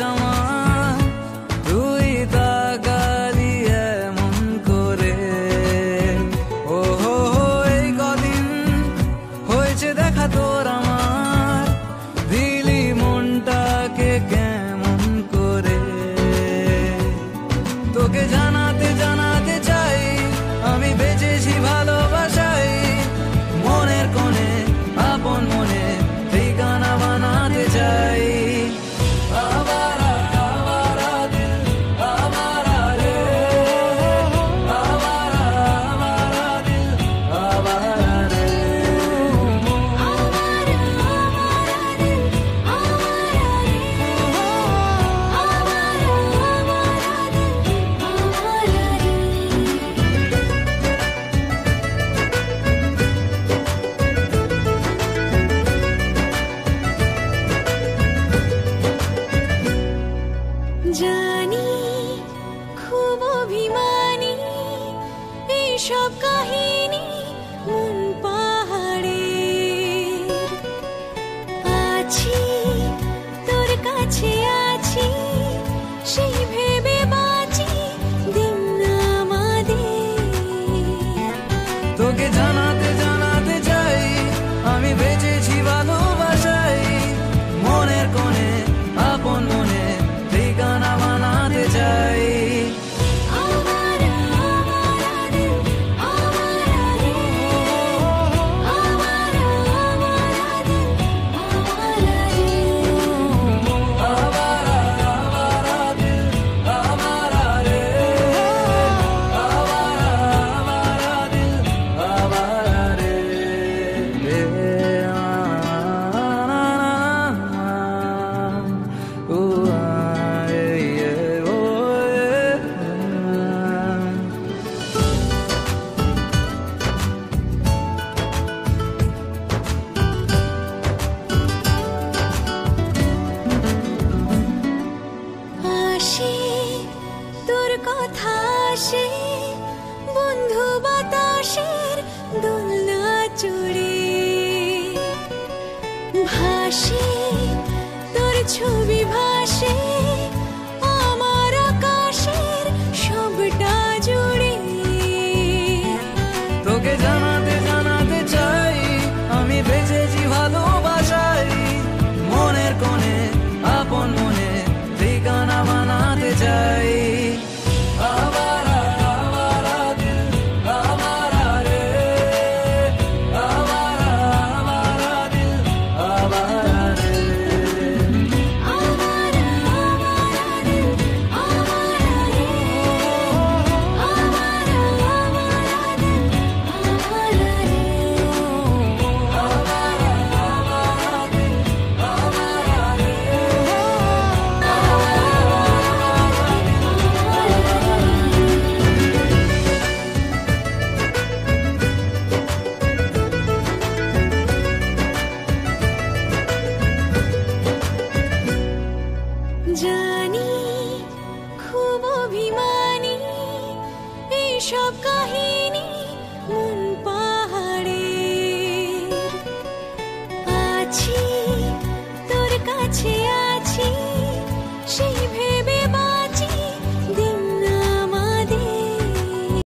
আমার তুই তাকালি এমন করে। ও হো হো, এই কদিন হয়েছে দেখা তোর আমার, দিলি মনটাকে কেমন করে। তোকে জানাতে জানাতে চাই আমি বেঁচেছি ভালোবাসাই, মনের কোণে আপন মনে ঠিকানা বানাতে চাই। আবারা আবারা দিল আবারা রে, আবারা আবারা দিল আবারা রে। জানি খুব অভিমানী এইসব কাহিনী মন পাহাড়ে। আছি তোর কাছে আছি সেই ভেবে বাঁচি দিন আমাদের। তোকে জানাতে জানাতে চাই আমি বেঁচেছি ভালোবাসাই, মনের কোণে আপন মনে ঠিকানা বানাতে চাই। তোর কথা আসে বন্ধু বাতাসের দোলনা চড়ে, ভাসে তোর ছবি ভাসে